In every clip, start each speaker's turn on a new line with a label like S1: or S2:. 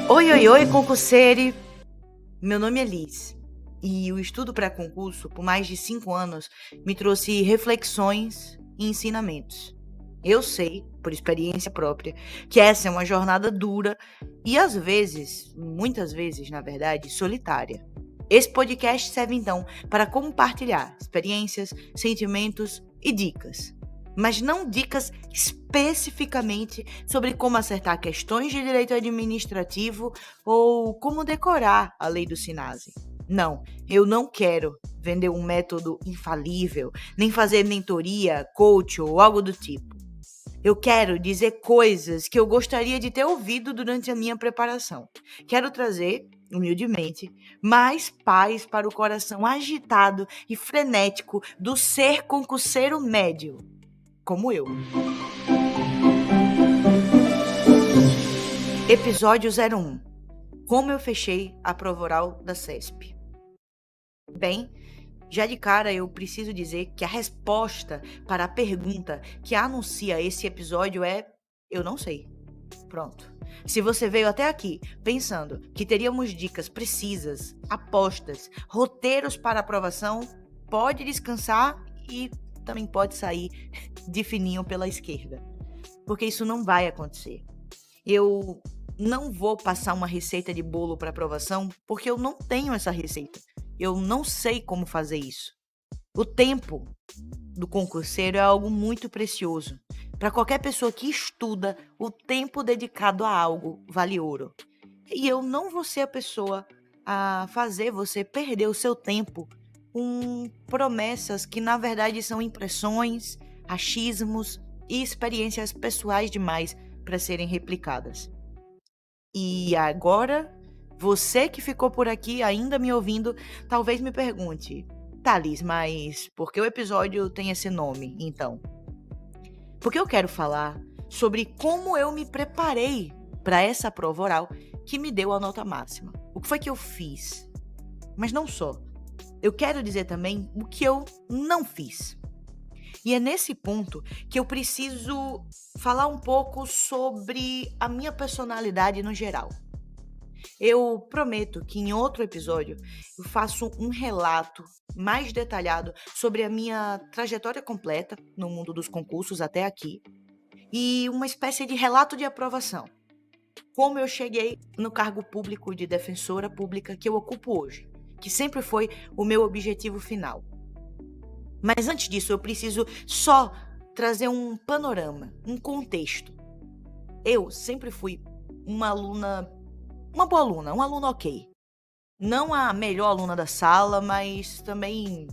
S1: Oi, oi, oi, concurseire! Meu nome é Liz e o estudo pré-concurso, por mais de 5 anos, me trouxe reflexões e ensinamentos. Eu sei, por experiência própria, que essa é uma jornada dura e às vezes, muitas vezes, na verdade, solitária. Esse podcast serve então para compartilhar experiências, sentimentos e dicas. Mas não dicas especificamente sobre como acertar questões de direito administrativo ou como decorar a lei do SINASE. Não, eu não quero vender um método infalível, nem fazer mentoria, coach ou algo do tipo. Eu quero dizer coisas que eu gostaria de ter ouvido durante a minha preparação. Quero trazer, humildemente, mais paz para o coração agitado e frenético do ser concurseiro médio, como eu. Episódio 01. Como eu fechei a prova oral da CESP. Bem, já de cara eu preciso dizer que a resposta para a pergunta que anuncia esse episódio é: eu não sei. Pronto. Se você veio até aqui pensando que teríamos dicas precisas, apostas, roteiros para aprovação, pode descansar e também pode sair de fininho pela esquerda. Porque isso não vai acontecer. Eu não vou passar uma receita de bolo para aprovação porque eu não tenho essa receita. Eu não sei como fazer isso. O tempo do concurseiro é algo muito precioso. Para qualquer pessoa que estuda, o tempo dedicado a algo vale ouro. E eu não vou ser a pessoa a fazer você perder o seu tempo com promessas que na verdade são impressões, achismos e experiências pessoais demais para serem replicadas. E agora, você que ficou por aqui ainda me ouvindo, talvez me pergunte: tá, Liz, mas por que o episódio tem esse nome, então? Porque eu quero falar sobre como eu me preparei para essa prova oral que me deu a nota máxima. O que foi que eu fiz? Mas não só. Eu quero dizer também o que eu não fiz. E é nesse ponto que eu preciso falar um pouco sobre a minha personalidade no geral. Eu prometo que em outro episódio eu faço um relato mais detalhado sobre a minha trajetória completa no mundo dos concursos até aqui e uma espécie de relato de aprovação. Como eu cheguei no cargo público de defensora pública que eu ocupo hoje, que sempre foi o meu objetivo final. Mas antes disso, eu preciso só trazer um panorama, um contexto. Eu sempre fui uma boa aluna, uma aluna ok. Não a melhor aluna da sala, mas também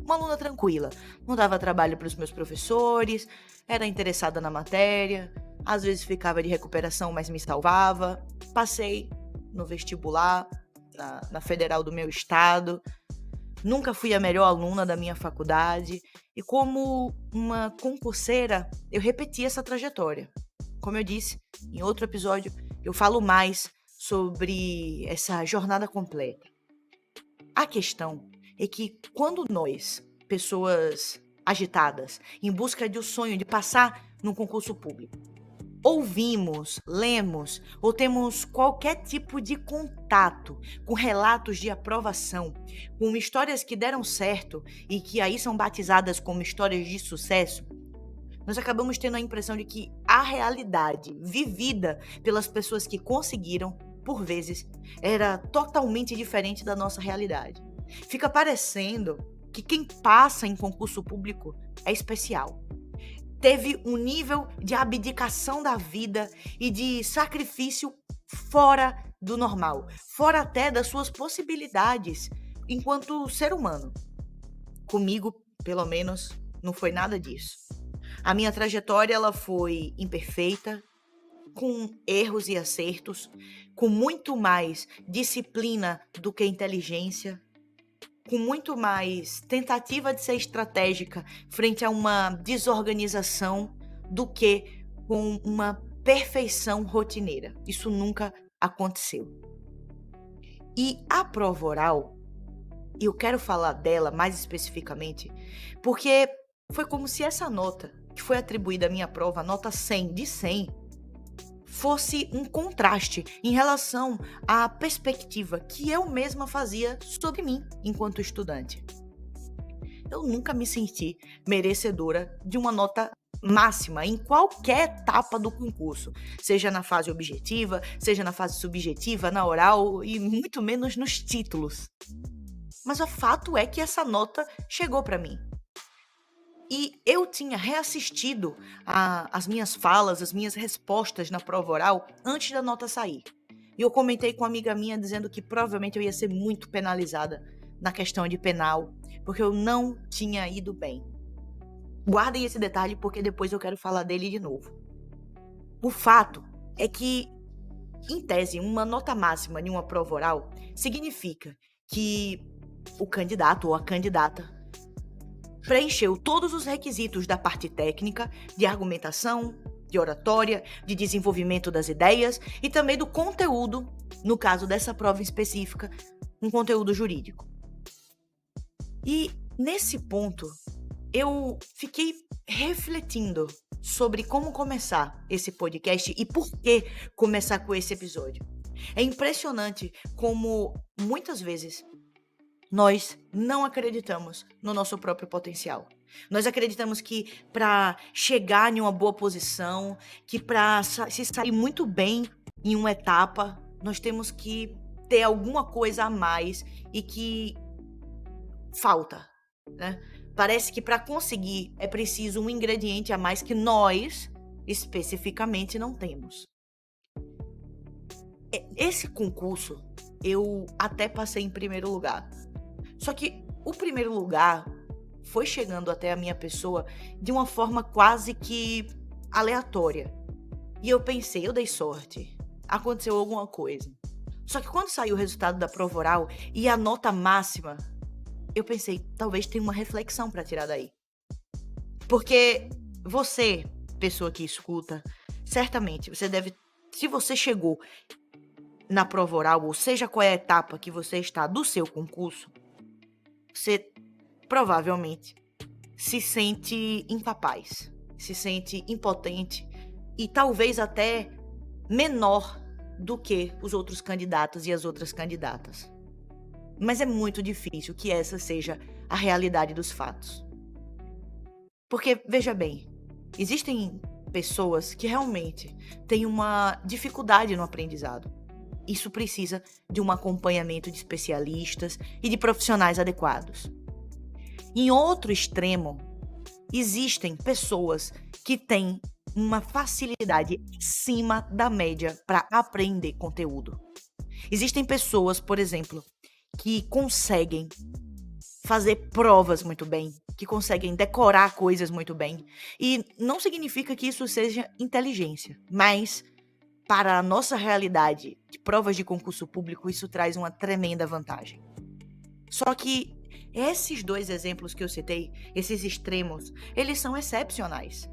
S1: uma aluna tranquila. Não dava trabalho para os meus professores, era interessada na matéria, às vezes ficava de recuperação, mas me salvava. Passei no vestibular, na federal do meu estado. Nunca fui a melhor aluna da minha faculdade e como uma concurseira, eu repeti essa trajetória. Como eu disse, em outro episódio, eu falo mais sobre essa jornada completa. A questão é que quando nós, pessoas agitadas, em busca de um sonho de passar num concurso público, ouvimos, lemos ou temos qualquer tipo de contato com relatos de aprovação, com histórias que deram certo e que aí são batizadas como histórias de sucesso, nós acabamos tendo a impressão de que a realidade vivida pelas pessoas que conseguiram, por vezes, era totalmente diferente da nossa realidade. Fica parecendo que quem passa em concurso público é especial. Teve um nível de abdicação da vida e de sacrifício fora do normal, fora até das suas possibilidades enquanto ser humano. Comigo, pelo menos, não foi nada disso. A minha trajetória ela foi imperfeita, com erros e acertos, com muito mais disciplina do que inteligência, com muito mais tentativa de ser estratégica frente a uma desorganização do que com uma perfeição rotineira. Isso nunca aconteceu. E a prova oral, eu quero falar dela mais especificamente, porque foi como se essa nota que foi atribuída à minha prova, a nota 100 de 100, fosse um contraste em relação à perspectiva que eu mesma fazia sobre mim enquanto estudante. Eu nunca me senti merecedora de uma nota máxima em qualquer etapa do concurso, seja na fase objetiva, seja na fase subjetiva, na oral e muito menos nos títulos. Mas o fato é que essa nota chegou para mim. E eu tinha reassistido as minhas falas, as minhas respostas na prova oral antes da nota sair. E eu comentei com uma amiga minha dizendo que provavelmente eu ia ser muito penalizada na questão de penal, porque eu não tinha ido bem. Guardem esse detalhe porque depois eu quero falar dele de novo. O fato é que, em tese, uma nota máxima em uma prova oral significa que o candidato ou a candidata preencheu todos os requisitos da parte técnica, de argumentação, de oratória, de desenvolvimento das ideias e também do conteúdo, no caso dessa prova específica, um conteúdo jurídico. E nesse ponto, eu fiquei refletindo sobre como começar esse podcast e por que começar com esse episódio. É impressionante como, muitas vezes, nós não acreditamos no nosso próprio potencial. Nós acreditamos que para chegar em uma boa posição, que para se sair muito bem em uma etapa, nós temos que ter alguma coisa a mais e que falta, né? Parece que para conseguir é preciso um ingrediente a mais que nós, especificamente, não temos. Esse concurso, eu até passei em primeiro lugar. Só que o primeiro lugar foi chegando até a minha pessoa de uma forma quase que aleatória. E eu pensei, eu dei sorte. Aconteceu alguma coisa. Só que quando saiu o resultado da prova oral e a nota máxima, eu pensei, talvez tenha uma reflexão para tirar daí. Porque você, pessoa que escuta, certamente você deve, se você chegou na prova oral, ou seja qual é a etapa que você está do seu concurso, você provavelmente se sente incapaz, se sente impotente e talvez até menor do que os outros candidatos e as outras candidatas. Mas é muito difícil que essa seja a realidade dos fatos. Porque, veja bem, existem pessoas que realmente têm uma dificuldade no aprendizado. Isso precisa de um acompanhamento de especialistas e de profissionais adequados. Em outro extremo, existem pessoas que têm uma facilidade acima da média para aprender conteúdo. Existem pessoas, por exemplo, que conseguem fazer provas muito bem, que conseguem decorar coisas muito bem. E não significa que isso seja inteligência, mas para a nossa realidade de provas de concurso público, isso traz uma tremenda vantagem. Só que esses dois exemplos que eu citei, esses extremos, eles são excepcionais.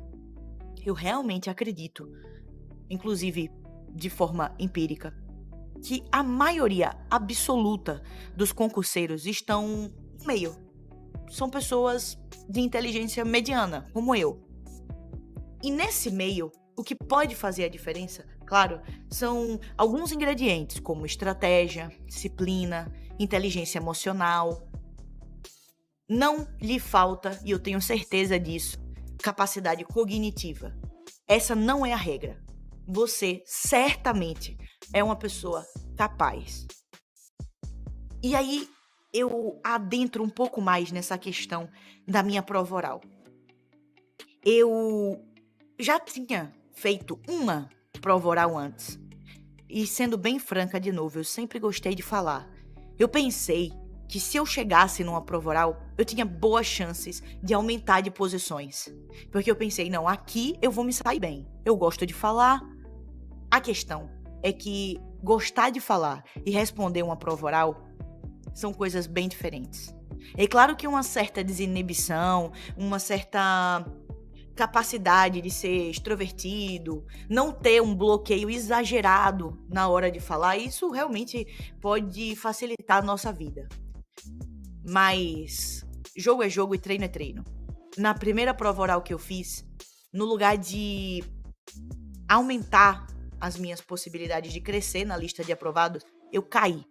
S1: Eu realmente acredito, inclusive de forma empírica, que a maioria absoluta dos concurseiros estão no meio. São pessoas de inteligência mediana, como eu. E nesse meio, o que pode fazer a diferença, claro, são alguns ingredientes, como estratégia, disciplina, inteligência emocional. Não lhe falta, e eu tenho certeza disso, capacidade cognitiva. Essa não é a regra. Você certamente é uma pessoa capaz. E aí eu adentro um pouco mais nessa questão da minha prova oral. Eu já tinha feito uma prova oral antes. E sendo bem franca de novo, eu sempre gostei de falar. Eu pensei que se eu chegasse numa prova oral, eu tinha boas chances de aumentar de posições. Porque eu pensei, não, aqui eu vou me sair bem. Eu gosto de falar. A questão é que gostar de falar e responder uma prova oral são coisas bem diferentes. É claro que uma certa desinibição, uma certa capacidade de ser extrovertido, não ter um bloqueio exagerado na hora de falar, isso realmente pode facilitar a nossa vida. Mas jogo é jogo e treino é treino. Na primeira prova oral que eu fiz, no lugar de aumentar as minhas possibilidades de crescer na lista de aprovados, eu caí.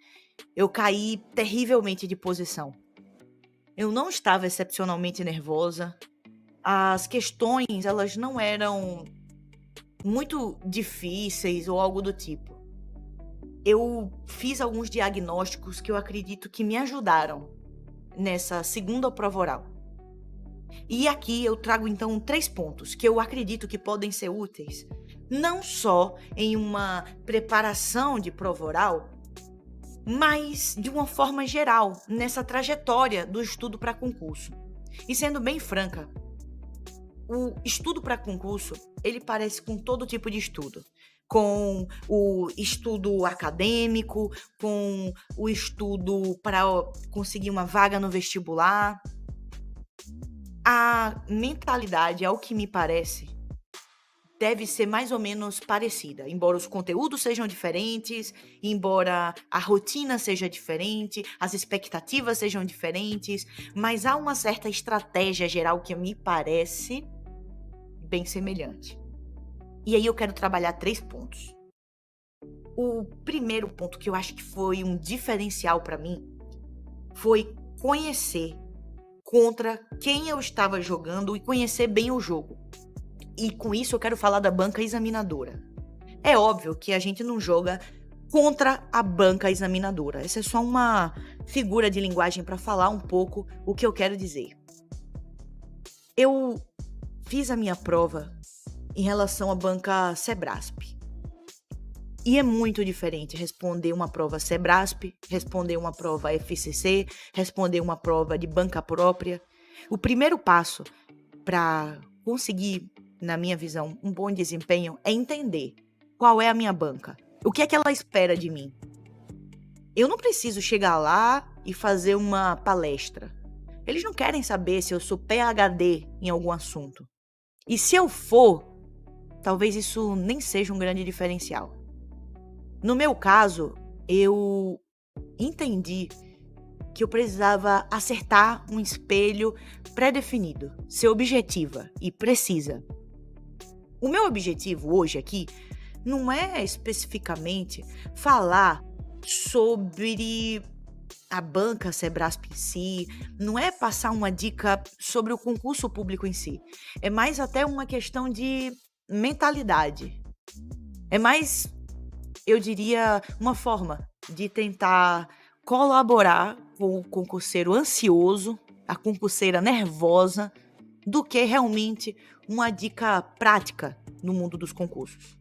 S1: Eu caí terrivelmente de posição. Eu não estava excepcionalmente nervosa. As questões, elas não eram muito difíceis ou algo do tipo. Eu fiz alguns diagnósticos que eu acredito que me ajudaram nessa segunda prova oral. E aqui eu trago então 3 pontos que eu acredito que podem ser úteis, não só em uma preparação de prova oral, mas de uma forma geral, nessa trajetória do estudo para concurso. E sendo bem franca, o estudo para concurso, ele parece com todo tipo de estudo. Com o estudo acadêmico, com o estudo para conseguir uma vaga no vestibular. A mentalidade, ao que me parece, deve ser mais ou menos parecida, embora os conteúdos sejam diferentes, embora a rotina seja diferente, as expectativas sejam diferentes, mas há uma certa estratégia geral que me parece bem semelhante. E aí eu quero trabalhar 3 pontos. O primeiro ponto que eu acho que foi um diferencial para mim foi conhecer contra quem eu estava jogando e conhecer bem o jogo. E com isso eu quero falar da banca examinadora. É óbvio que a gente não joga contra a banca examinadora. Essa é só uma figura de linguagem para falar um pouco o que eu quero dizer. Eu fiz a minha prova em relação à banca Sebrasp. E é muito diferente responder uma prova Sebrasp, responder uma prova FCC, responder uma prova de banca própria. O primeiro passo para conseguir, na minha visão, um bom desempenho é entender qual é a minha banca. O que é que ela espera de mim? Eu não preciso chegar lá e fazer uma palestra. Eles não querem saber se eu sou PhD em algum assunto. E se eu for, talvez isso nem seja um grande diferencial. No meu caso, eu entendi que eu precisava acertar um espelho pré-definido, ser objetiva e precisa. O meu objetivo hoje aqui não é especificamente falar sobre a banca Sebrasp em si, não é passar uma dica sobre o concurso público em si. É mais até uma questão de mentalidade. É mais, eu diria, uma forma de tentar colaborar com o concurseiro ansioso, a concurseira nervosa, do que realmente uma dica prática no mundo dos concursos.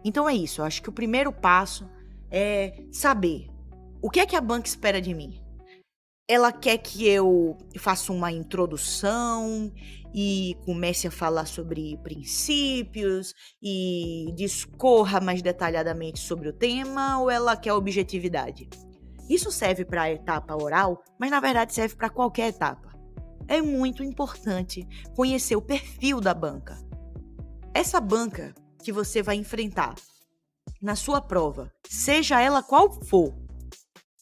S1: Então é isso, eu acho que o primeiro passo é saber o que é que a banca espera de mim. Ela quer que eu faça uma introdução e comece a falar sobre princípios e discorra mais detalhadamente sobre o tema, ou ela quer objetividade? Isso serve para a etapa oral, mas na verdade serve para qualquer etapa. É muito importante conhecer o perfil da banca. Essa banca que você vai enfrentar na sua prova, seja ela qual for,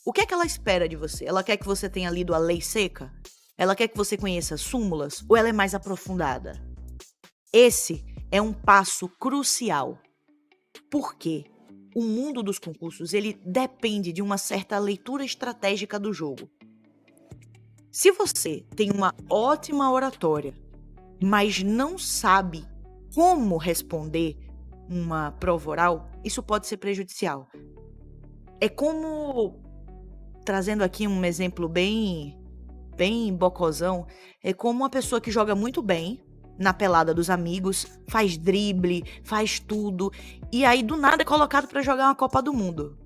S1: o que é que ela espera de você? Ela quer que você tenha lido a lei seca? Ela quer que você conheça súmulas? Ou ela é mais aprofundada? Esse é um passo crucial. Por quê? O mundo dos concursos, ele depende de uma certa leitura estratégica do jogo. Se você tem uma ótima oratória, mas não sabe como responder uma prova oral, isso pode ser prejudicial. É como, trazendo aqui um exemplo bem bocozão, é como uma pessoa que joga muito bem na pelada dos amigos, faz drible, faz tudo, e aí do nada é colocado para jogar uma Copa do Mundo.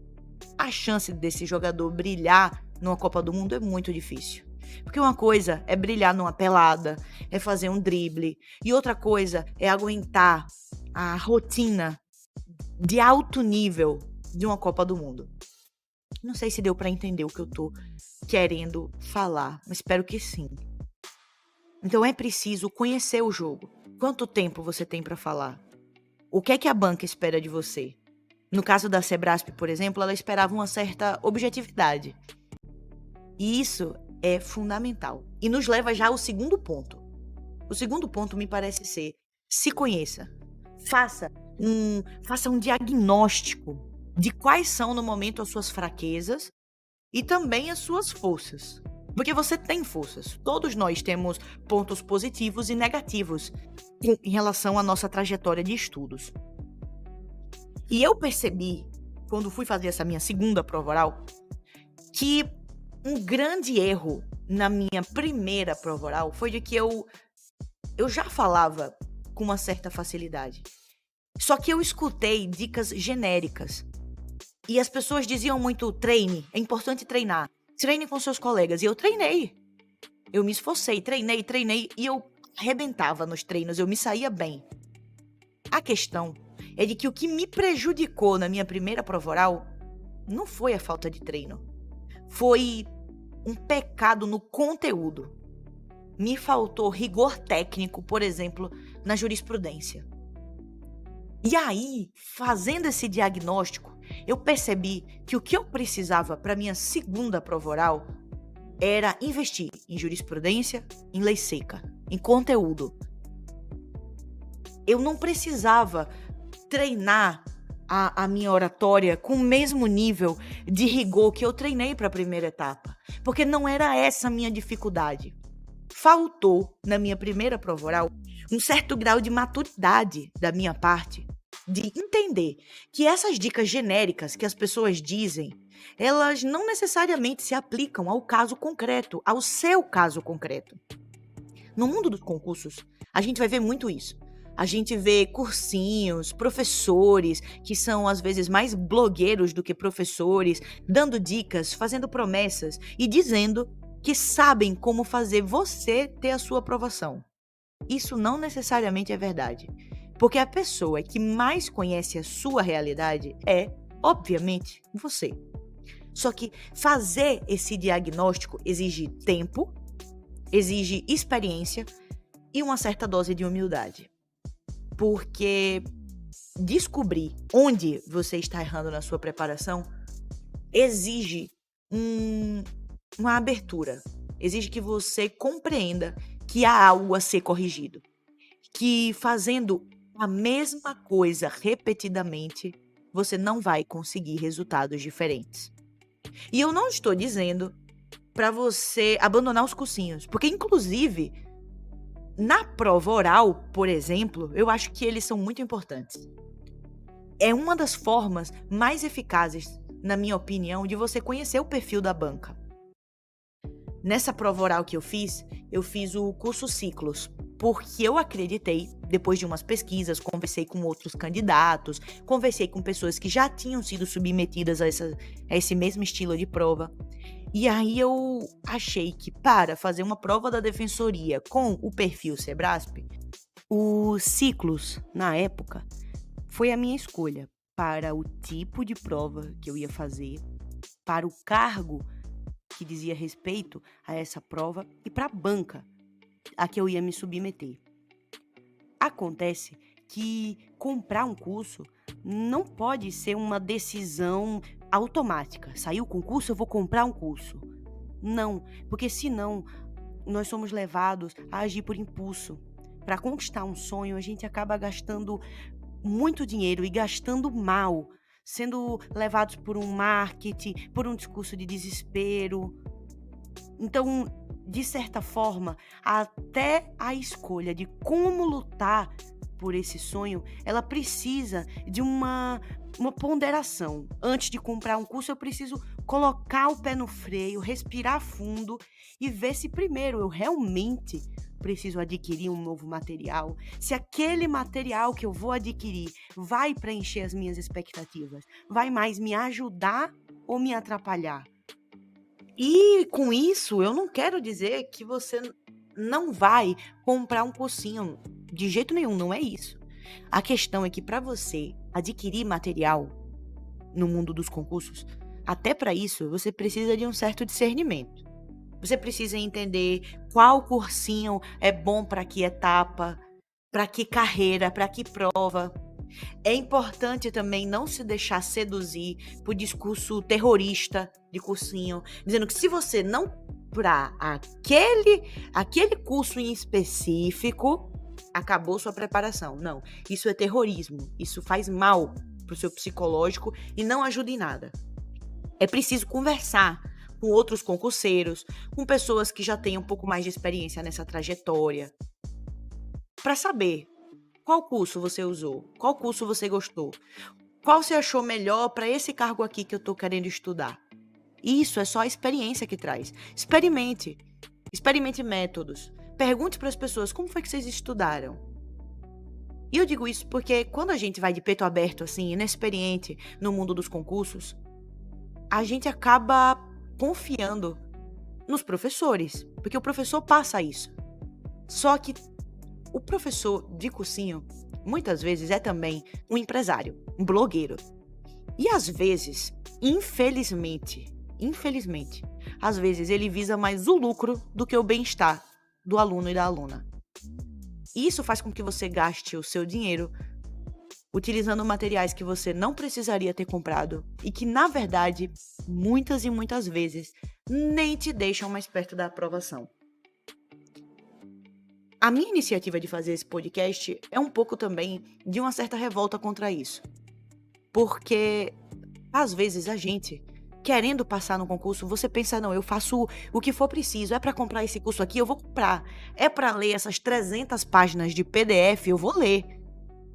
S1: A chance desse jogador brilhar numa Copa do Mundo é muito difícil. Porque uma coisa é brilhar numa pelada, é fazer um drible, e outra coisa é aguentar a rotina de alto nível de uma Copa do Mundo. Não sei se deu para entender o que eu tô querendo falar, mas espero que sim. Então é preciso conhecer o jogo. Quanto tempo você tem para falar? O que é que a banca espera de você? No caso da Sebrasp, por exemplo, ela esperava uma certa objetividade. E isso é fundamental. E nos leva já ao segundo ponto. O segundo ponto me parece ser: se conheça. Faça faça um diagnóstico de quais são no momento as suas fraquezas e também as suas forças. Porque você tem forças. Todos nós temos pontos positivos e negativos em relação à nossa trajetória de estudos. E eu percebi, quando fui fazer essa minha segunda prova oral, que um grande erro na minha primeira prova oral foi de que eu já falava com uma certa facilidade. Só que eu escutei dicas genéricas. E as pessoas diziam muito, treine, é importante treinar. Treine com seus colegas. E eu treinei. Eu me esforcei, treinei. E eu arrebentava nos treinos, eu me saía bem. A questão é de que o que me prejudicou na minha primeira prova oral não foi a falta de treino. Foi um pecado no conteúdo. Me faltou rigor técnico, por exemplo, na jurisprudência. E aí, fazendo esse diagnóstico, eu percebi que o que eu precisava para minha segunda prova oral era investir em jurisprudência, em lei seca, em conteúdo. Eu não precisava treinar a minha oratória com o mesmo nível de rigor que eu treinei para a primeira etapa, porque não era essa a minha dificuldade. Faltou, na minha primeira prova oral, um certo grau de maturidade da minha parte, de entender que essas dicas genéricas que as pessoas dizem, elas não necessariamente se aplicam ao caso concreto, ao seu caso concreto. No mundo dos concursos, a gente vai ver muito isso. A gente vê cursinhos, professores, que são às vezes mais blogueiros do que professores, dando dicas, fazendo promessas e dizendo que sabem como fazer você ter a sua aprovação. Isso não necessariamente é verdade, porque a pessoa que mais conhece a sua realidade é, obviamente, você. Só que fazer esse diagnóstico exige tempo, exige experiência e uma certa dose de humildade. Porque descobrir onde você está errando na sua preparação exige uma abertura. Exige que você compreenda que há algo a ser corrigido. Que fazendo a mesma coisa repetidamente, você não vai conseguir resultados diferentes. E eu não estou dizendo para você abandonar os cursinhos, porque inclusive na prova oral, por exemplo, eu acho que eles são muito importantes. É uma das formas mais eficazes, na minha opinião, de você conhecer o perfil da banca. Nessa prova oral que eu fiz o curso Ciclos, porque eu acreditei, depois de umas pesquisas, conversei com outros candidatos, conversei com pessoas que já tinham sido submetidas a esse mesmo estilo de prova. E aí eu achei que para fazer uma prova da defensoria com o perfil Sebrasp, o Ciclos, na época, foi a minha escolha para o tipo de prova que eu ia fazer, para o cargo que dizia respeito a essa prova e para a banca a que eu ia me submeter. Acontece que comprar um curso não pode ser uma decisão automática. Saiu o concurso, eu vou comprar um curso. Não, porque senão nós somos levados a agir por impulso. Para conquistar um sonho, a gente acaba gastando muito dinheiro e gastando mal, sendo levados por um marketing, por um discurso de desespero. Então, de certa forma, até a escolha de como lutar por esse sonho, ela precisa de uma ponderação. Antes de comprar um curso, eu preciso colocar o pé no freio, respirar fundo e ver se primeiro eu realmente preciso adquirir um novo material, se aquele material que eu vou adquirir vai preencher as minhas expectativas, vai mais me ajudar ou me atrapalhar. E com isso, eu não quero dizer que você não vai comprar um cursinho. De jeito nenhum, não é isso. A questão é que para você adquirir material no mundo dos concursos, até para isso, você precisa de um certo discernimento. Você precisa entender qual cursinho é bom para que etapa, para que carreira, para que prova. É importante também não se deixar seduzir por discurso terrorista de cursinho, dizendo que se você não comprar aquele curso em específico, acabou sua preparação. Não, isso é terrorismo, isso faz mal pro seu psicológico e não ajuda em nada. É preciso conversar com outros concurseiros, com pessoas que já têm um pouco mais de experiência nessa trajetória, para saber qual curso você usou, qual curso você gostou, qual você achou melhor para esse cargo aqui que eu estou querendo estudar. Isso é só a experiência que traz. Experimente métodos. Pergunte para as pessoas como foi que vocês estudaram. E eu digo isso porque quando a gente vai de peito aberto, assim, inexperiente no mundo dos concursos, a gente acaba confiando nos professores, porque o professor passa isso. Só que o professor de cursinho, muitas vezes, é também um empresário, um blogueiro. E às vezes, infelizmente, às vezes ele visa mais o lucro do que o bem-estar do aluno e da aluna. Isso faz com que você gaste o seu dinheiro utilizando materiais que você não precisaria ter comprado e que, na verdade, muitas e muitas vezes, nem te deixam mais perto da aprovação. A minha iniciativa de fazer esse podcast é um pouco também de uma certa revolta contra isso. Porque, às vezes, a gente, querendo passar no concurso, você pensa, não, eu faço o que for preciso, é para comprar esse curso aqui, eu vou comprar. É para ler essas 300 páginas de PDF, eu vou ler.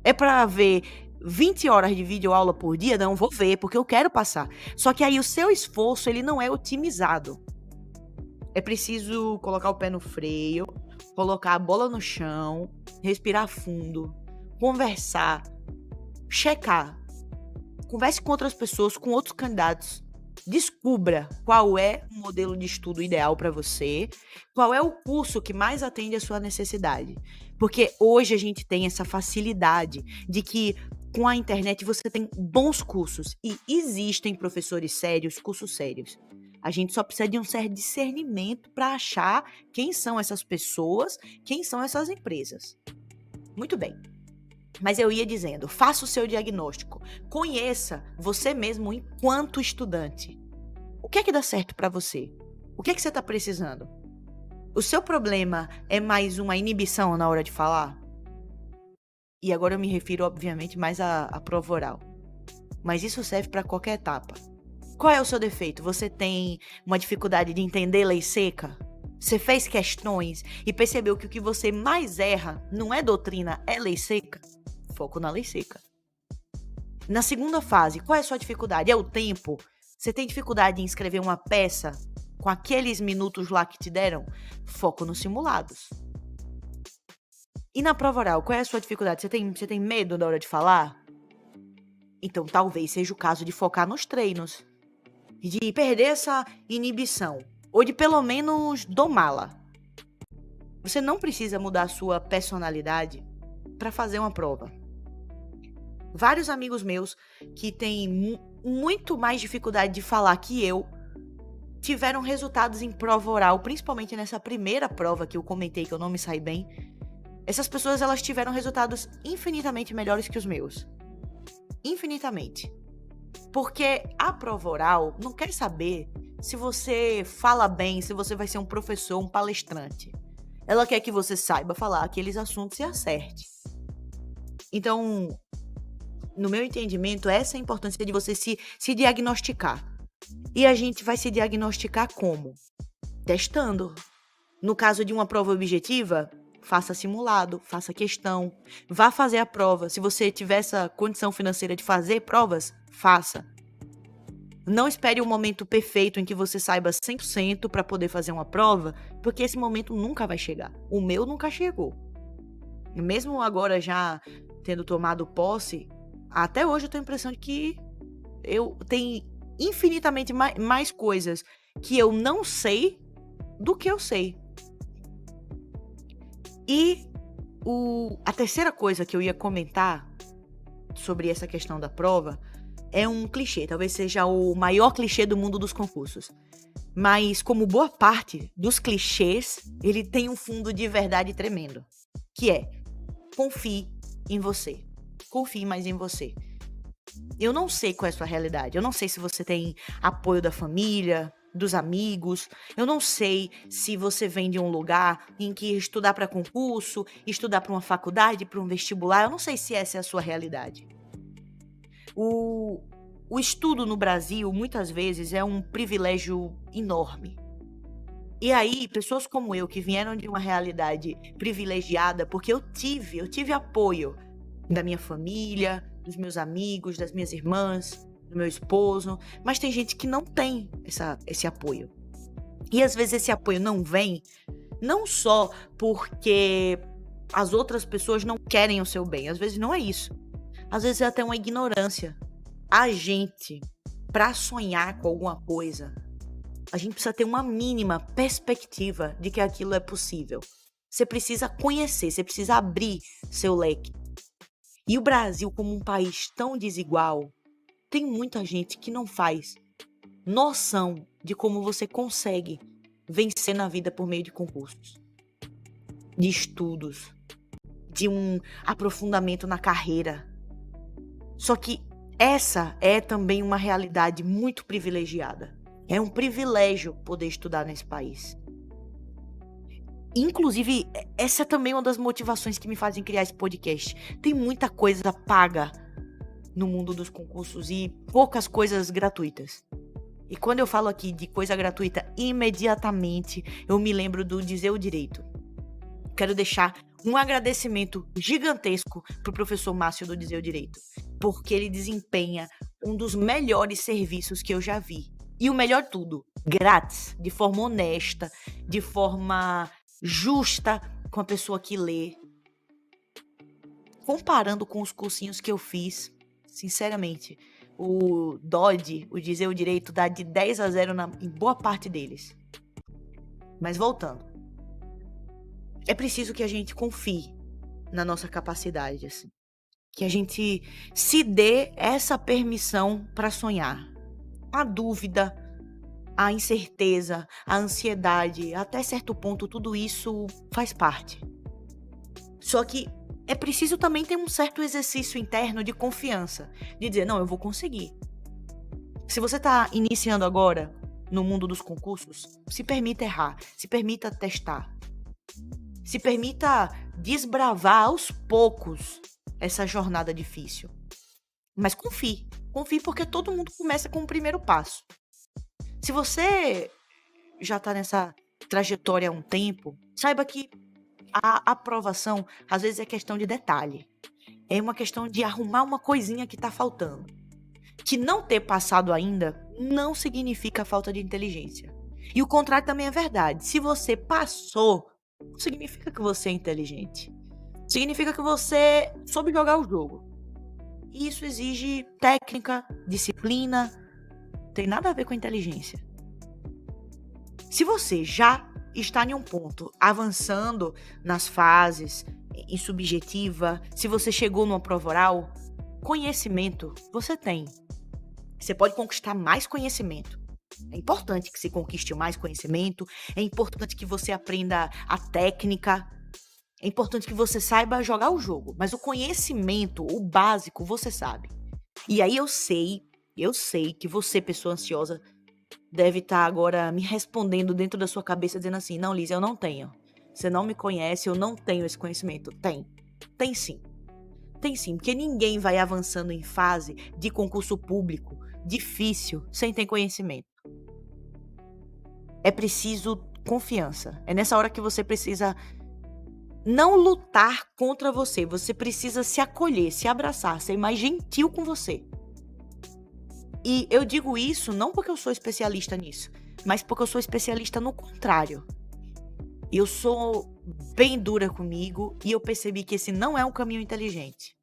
S1: É para ver 20 horas de videoaula por dia? Não, vou ver, porque eu quero passar. Só que aí o seu esforço, ele não é otimizado. É preciso colocar o pé no freio, colocar a bola no chão, respirar fundo, conversar, checar. Converse com outras pessoas, com outros candidatos. Descubra qual é o modelo de estudo ideal para você, qual é o curso que mais atende à sua necessidade. Porque hoje a gente tem essa facilidade de que com a internet você tem bons cursos e existem professores sérios, cursos sérios. A gente só precisa de um certo discernimento para achar quem são essas pessoas, quem são essas empresas. Muito bem. Mas eu ia dizendo, faça o seu diagnóstico. Conheça você mesmo enquanto estudante. O que é que dá certo para você? O que é que você está precisando? O seu problema é mais uma inibição na hora de falar? E agora eu me refiro, obviamente, mais à prova oral. Mas isso serve para qualquer etapa. Qual é o seu defeito? Você tem uma dificuldade de entender lei seca? Você fez questões e percebeu que o que você mais erra não é doutrina, é lei seca? Foco na lei seca. Na segunda fase, qual é a sua dificuldade? É o tempo? Você tem dificuldade em escrever uma peça com aqueles minutos lá que te deram? Foco nos simulados. E na prova oral, qual é a sua dificuldade? Você tem medo na hora de falar? Então talvez seja o caso de focar nos treinos. De perder essa inibição. Ou de pelo menos domá-la. Você não precisa mudar a sua personalidade para fazer uma prova. Vários amigos meus que têm muito mais dificuldade de falar que eu tiveram resultados em prova oral, principalmente nessa primeira prova que eu comentei que eu não me saí bem. Essas pessoas, elas tiveram resultados infinitamente melhores que os meus. Infinitamente. Porque a prova oral não quer saber se você fala bem, se você vai ser um professor, um palestrante. Ela quer que você saiba falar aqueles assuntos e acerte. Então, no meu entendimento, essa é a importância de você se diagnosticar. E a gente vai se diagnosticar como? Testando. No caso de uma prova objetiva, faça simulado, faça questão, vá fazer a prova. Se você tiver essa condição financeira de fazer provas, faça. Não espere o momento perfeito em que você saiba 100% para poder fazer uma prova, porque esse momento nunca vai chegar. O meu nunca chegou. Mesmo agora já tendo tomado posse, até hoje eu tenho a impressão de que eu tenho infinitamente mais coisas que eu não sei do que eu sei. E a terceira coisa que eu ia comentar sobre essa questão da prova é um clichê, talvez seja o maior clichê do mundo dos concursos. Mas como boa parte dos clichês, ele tem um fundo de verdade tremendo, que é: confie em você. Confie mais em você. Eu não sei qual é a sua realidade. Eu não sei se você tem apoio da família, dos amigos. Eu não sei se você vem de um lugar em que estudar para concurso, estudar para uma faculdade, para um vestibular, eu não sei se essa é a sua realidade. O, o estudo no Brasil, muitas vezes, é um privilégio enorme. E aí, pessoas como eu, que vieram de uma realidade privilegiada, porque eu tive apoio da minha família, dos meus amigos, das minhas irmãs, do meu esposo, mas tem gente que não tem esse apoio. E às vezes esse apoio não vem, não só porque as outras pessoas não querem o seu bem, às vezes não é isso. Às vezes é até uma ignorância. A gente, para sonhar com alguma coisa, a gente precisa ter uma mínima perspectiva de que aquilo é possível. Você precisa conhecer, você precisa abrir seu leque. E o Brasil, como um país tão desigual, tem muita gente que não faz noção de como você consegue vencer na vida por meio de concursos, de estudos, de um aprofundamento na carreira. Só que essa é também uma realidade muito privilegiada. É um privilégio poder estudar nesse país. Inclusive, essa é também uma das motivações que me fazem criar esse podcast. Tem muita coisa paga no mundo dos concursos e poucas coisas gratuitas. E quando eu falo aqui de coisa gratuita, imediatamente eu me lembro do Dizer o Direito. Quero deixar um agradecimento gigantesco pro professor Márcio do Dizer o Direito, porque ele desempenha um dos melhores serviços que eu já vi. E o melhor de tudo, grátis, de forma honesta, de forma justa com a pessoa que lê. Comparando com os cursinhos que eu fiz, sinceramente, o DOD, o Dizer o Direito, dá de 10-0 em boa parte deles. Mas voltando. É preciso que a gente confie na nossa capacidade, assim. Que a gente se dê essa permissão para sonhar. A dúvida, a incerteza, a ansiedade, até certo ponto, tudo isso faz parte. Só que é preciso também ter um certo exercício interno de confiança, de dizer, não, eu vou conseguir. Se você está iniciando agora no mundo dos concursos, se permita errar, se permita testar. Se permita desbravar aos poucos essa jornada difícil. Mas confie porque todo mundo começa com o primeiro passo. Se você já está nessa trajetória há um tempo, saiba que a aprovação às vezes é questão de detalhe. É uma questão de arrumar uma coisinha que está faltando. Que não ter passado ainda não significa falta de inteligência. E o contrário também é verdade. Se você passou, não significa que você é inteligente. Significa que você soube jogar o jogo. E isso exige técnica, disciplina, não tem nada a ver com inteligência. Se você já está em um ponto avançando nas fases, em subjetiva, se você chegou numa prova oral, conhecimento você tem. Você pode conquistar mais conhecimento. É importante que você conquiste mais conhecimento, é importante que você aprenda a técnica, é importante que você saiba jogar o jogo, mas o conhecimento, o básico, você sabe. E aí eu sei que você, pessoa ansiosa, deve estar agora me respondendo dentro da sua cabeça, dizendo assim, não, Liz, eu não tenho. Você não me conhece, eu não tenho esse conhecimento. Tem sim. Tem sim, porque ninguém vai avançando em fase de concurso público difícil sem ter conhecimento. É preciso confiança. É nessa hora que você precisa não lutar contra você. Você precisa se acolher, se abraçar, ser mais gentil com você. E eu digo isso não porque eu sou especialista nisso, mas porque eu sou especialista no contrário. Eu sou bem dura comigo e eu percebi que esse não é um caminho inteligente.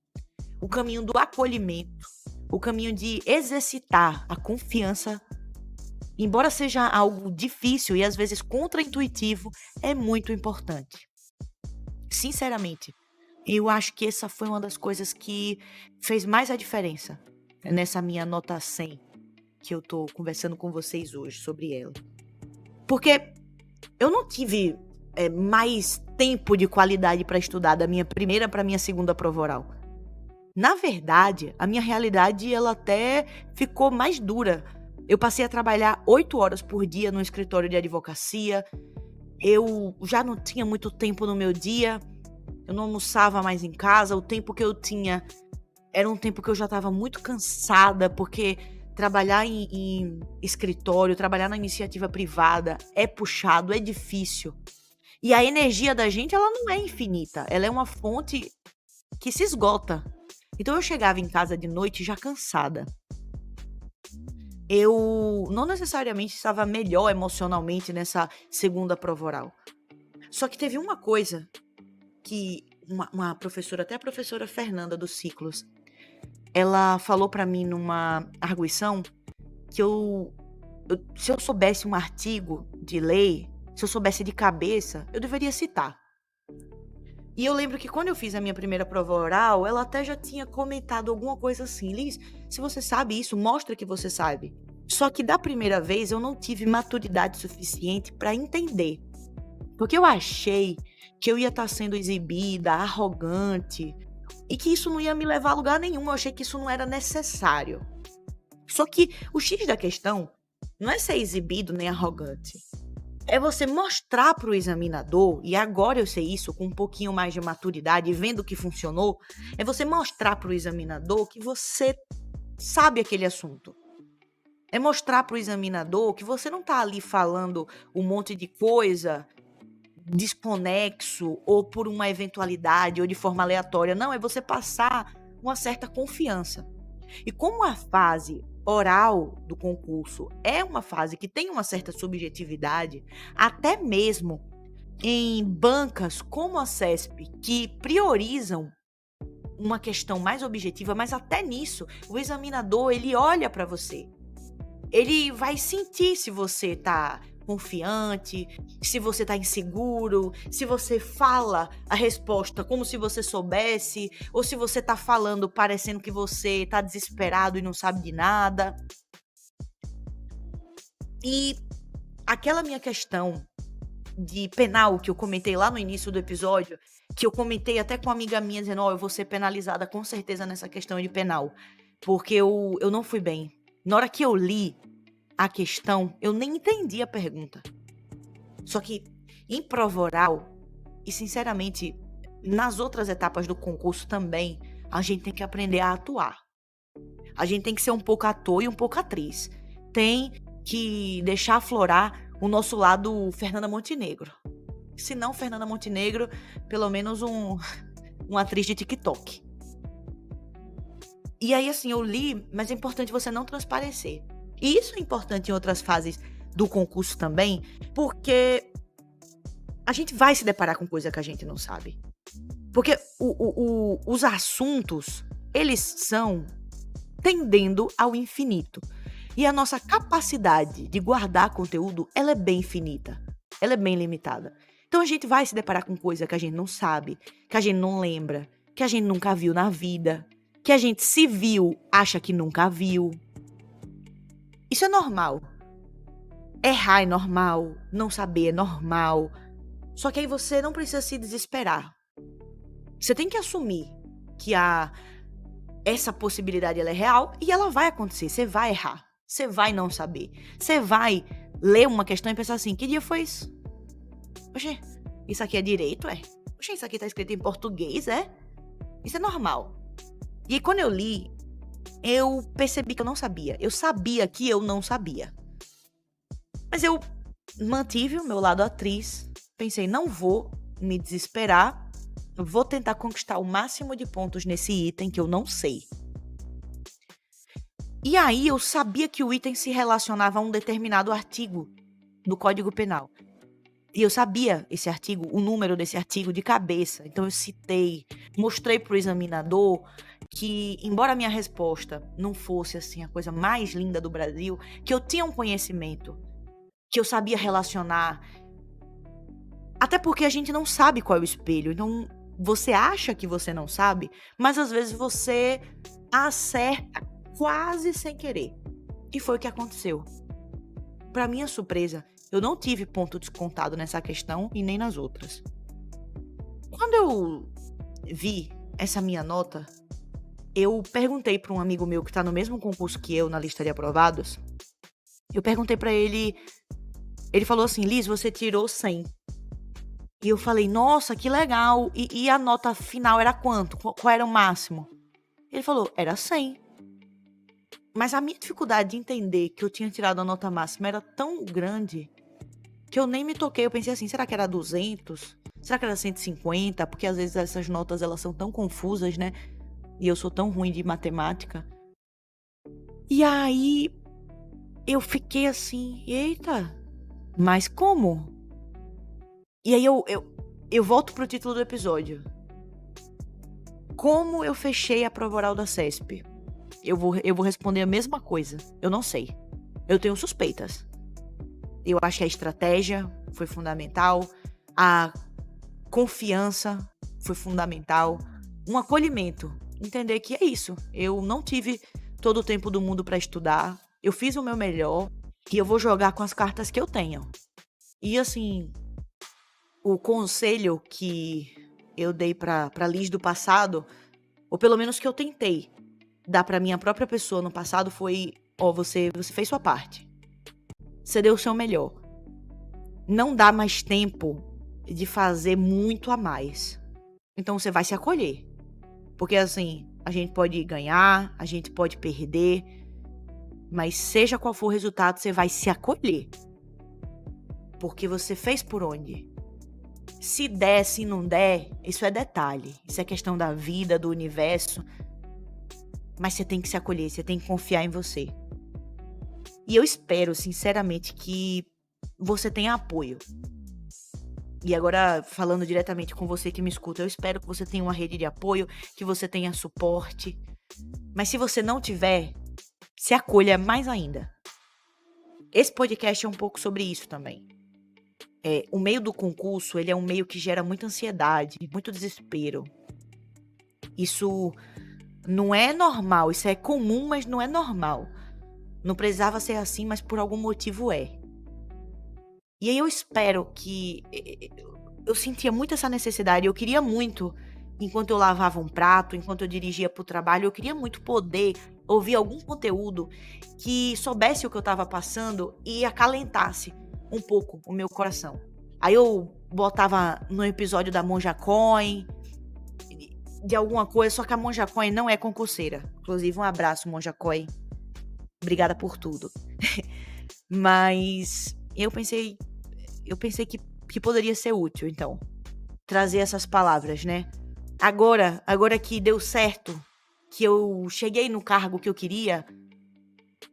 S1: O caminho do acolhimento, o caminho de exercitar a confiança, embora seja algo difícil e às vezes contraintuitivo, é muito importante. Sinceramente, eu acho que essa foi uma das coisas que fez mais a diferença nessa minha nota 100 que eu tô conversando com vocês hoje sobre ela. Porque eu não tive mais tempo de qualidade para estudar da minha primeira para minha segunda prova oral. Na verdade, a minha realidade ela até ficou mais dura. Eu passei a trabalhar 8 horas por dia no escritório de advocacia. Eu já não tinha muito tempo no meu dia. Eu não almoçava mais em casa. O tempo que eu tinha era um tempo que eu já estava muito cansada, porque trabalhar em escritório, trabalhar na iniciativa privada é puxado, é difícil. E a energia da gente, ela não é infinita. Ela é uma fonte que se esgota. Então eu chegava em casa de noite já cansada. Eu não necessariamente estava melhor emocionalmente nessa segunda prova oral. Só que teve uma coisa que uma professora, até a professora Fernanda dos Ciclos, ela falou pra mim numa arguição que se eu soubesse um artigo de lei, se eu soubesse de cabeça, eu deveria citar. E eu lembro que quando eu fiz a minha primeira prova oral, ela até já tinha comentado alguma coisa assim: Liz, se você sabe isso, mostra que você sabe. Só que da primeira vez eu não tive maturidade suficiente para entender. Porque eu achei que eu ia estar sendo exibida, arrogante, e que isso não ia me levar a lugar nenhum. Eu achei que isso não era necessário. Só que o X da questão não é ser exibido nem arrogante. É você mostrar para o examinador, e agora eu sei isso com um pouquinho mais de maturidade, vendo que funcionou, é você mostrar para o examinador que você sabe aquele assunto. É mostrar para o examinador que você não está ali falando um monte de coisa desconexo ou por uma eventualidade ou de forma aleatória. Não, é você passar uma certa confiança. E como a fase oral do concurso é uma fase que tem uma certa subjetividade, até mesmo em bancas como a CESP, que priorizam uma questão mais objetiva, mas até nisso, o examinador, ele olha para você. Ele vai sentir se você tá confiante, se você tá inseguro, se você fala a resposta como se você soubesse, ou se você tá falando parecendo que você tá desesperado e não sabe de nada. E aquela minha questão de penal que eu comentei lá no início do episódio, que eu comentei até com uma amiga minha dizendo, eu vou ser penalizada com certeza nessa questão de penal, porque eu não fui bem. Na hora que eu li a questão, eu nem entendi a pergunta. Só que em prova oral, e sinceramente, nas outras etapas do concurso também, a gente tem que aprender a atuar. A gente tem que ser um pouco ator e um pouco atriz. Tem que deixar aflorar o nosso lado Fernanda Montenegro. Se não Fernanda Montenegro, pelo menos uma atriz de TikTok. E aí, assim, eu li, mas é importante você não transparecer. E isso é importante em outras fases do concurso também, porque a gente vai se deparar com coisa que a gente não sabe. Porque os assuntos, eles são tendendo ao infinito. E a nossa capacidade de guardar conteúdo, ela é bem finita. Ela é bem limitada. Então a gente vai se deparar com coisa que a gente não sabe, que a gente não lembra, que a gente nunca viu na vida, que a gente se viu, acha que nunca viu. Isso é normal. Errar é normal, não saber é normal. Só que aí você não precisa se desesperar. Você tem que assumir que essa possibilidade ela é real e ela vai acontecer. Você vai errar. Você vai não saber. Você vai ler uma questão e pensar assim, que dia foi isso? Oxê, isso aqui é direito, é? Oxê, isso aqui tá escrito em português, é? Isso é normal. E aí, quando eu li, eu percebi que eu não sabia. Eu sabia que eu não sabia. Mas eu mantive o meu lado atriz. Pensei, não vou me desesperar. Vou tentar conquistar o máximo de pontos nesse item que eu não sei. E aí eu sabia que o item se relacionava a um determinado artigo do Código Penal. E eu sabia esse artigo, o número desse artigo de cabeça. Então eu citei, mostrei para o examinador que, embora a minha resposta não fosse assim a coisa mais linda do Brasil, que eu tinha um conhecimento, que eu sabia relacionar. Até porque a gente não sabe qual é o espelho. Então você acha que você não sabe, mas às vezes você acerta quase sem querer. E foi o que aconteceu. Para minha surpresa, eu não tive ponto descontado nessa questão e nem nas outras. Quando eu vi essa minha nota, eu perguntei para um amigo meu que tá no mesmo concurso que eu, na lista de aprovados, Eu perguntei pra ele, ele falou assim: "Liz, você tirou 100". E eu falei: "Nossa, que legal. E a nota final era quanto? Qual era o máximo?". Ele falou: "Era 100". Mas a minha dificuldade de entender que eu tinha tirado a nota máxima era tão grande que eu nem me toquei. Eu pensei assim: será que era 200? Será que era 150? Porque às vezes essas notas elas são tão confusas, né? E eu sou tão ruim de matemática. E aí eu fiquei assim: eita, mas como? E aí eu volto pro título do episódio. Como eu fechei a prova oral da CESP? Eu vou responder a mesma coisa. Eu não sei. Eu tenho suspeitas. Eu acho que a estratégia foi fundamental, a confiança foi fundamental, um acolhimento, entender que é isso. Eu não tive todo o tempo do mundo para estudar, eu fiz o meu melhor e eu vou jogar com as cartas que eu tenho. E assim, o conselho que eu dei pra Liz do passado, ou pelo menos que eu tentei dar pra minha própria pessoa no passado foi: ó, você fez sua parte. Você deu o seu melhor. Não dá mais tempo de fazer muito a mais. Então você vai se acolher. Porque assim, a gente pode ganhar, a gente pode perder, mas seja qual for o resultado, você vai se acolher. Porque você fez por onde? Se der, se não der, isso é detalhe. Isso é questão da vida, do universo. Mas você tem que se acolher, você tem que confiar em você. E eu espero, sinceramente, que você tenha apoio. E agora, falando diretamente com você que me escuta, eu espero que você tenha uma rede de apoio, que você tenha suporte. Mas se você não tiver, se acolha mais ainda. Esse podcast é um pouco sobre isso também. O meio do concurso, ele é um meio que gera muita ansiedade, muito desespero. Isso não é normal, isso é comum, mas não é normal. Não precisava ser assim, mas por algum motivo é. E aí eu espero que... Eu sentia muito essa necessidade, eu queria muito, enquanto eu lavava um prato, enquanto eu dirigia pro trabalho, eu queria muito poder ouvir algum conteúdo que soubesse o que eu tava passando e acalentasse um pouco o meu coração. Aí eu botava no episódio da Monja Coin, de alguma coisa, só que a Monja Coin não é concurseira. Inclusive, um abraço, Monja Coin. Obrigada por tudo. Mas eu pensei que poderia ser útil, então, trazer essas palavras, né? Agora que deu certo, que eu cheguei no cargo que eu queria,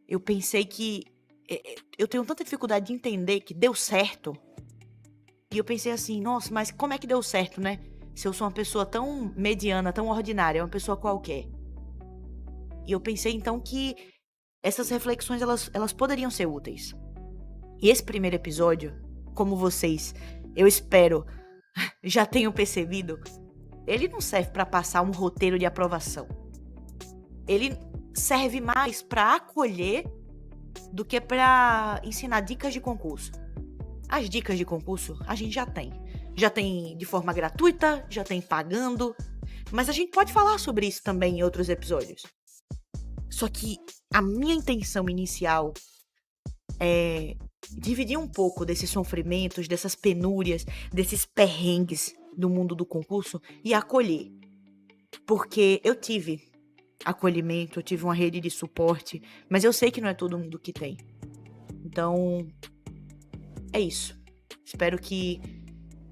S1: eu pensei que... Eu tenho tanta dificuldade de entender que deu certo. E eu pensei assim, nossa, mas como é que deu certo, né? Se eu sou uma pessoa tão mediana, tão ordinária, uma pessoa qualquer. E eu pensei, então, que essas reflexões, elas poderiam ser úteis. E esse primeiro episódio, como vocês, eu espero, já tenham percebido, ele não serve para passar um roteiro de aprovação. Ele serve mais para acolher do que para ensinar dicas de concurso. As dicas de concurso a gente já tem. Já tem de forma gratuita, já tem pagando. Mas a gente pode falar sobre isso também em outros episódios. Só que a minha intenção inicial é dividir um pouco desses sofrimentos, dessas penúrias, desses perrengues do mundo do concurso e acolher. Porque eu tive acolhimento, eu tive uma rede de suporte, mas eu sei que não é todo mundo que tem. Então, é isso. Espero que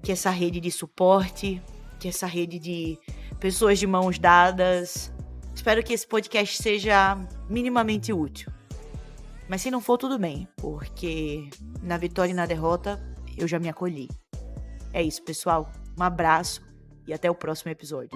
S1: essa rede de suporte, que essa rede de pessoas de mãos dadas, espero que esse podcast seja minimamente útil. Mas se não for, tudo bem, porque na vitória e na derrota, eu já me acolhi. É isso, pessoal. Um abraço e até o próximo episódio.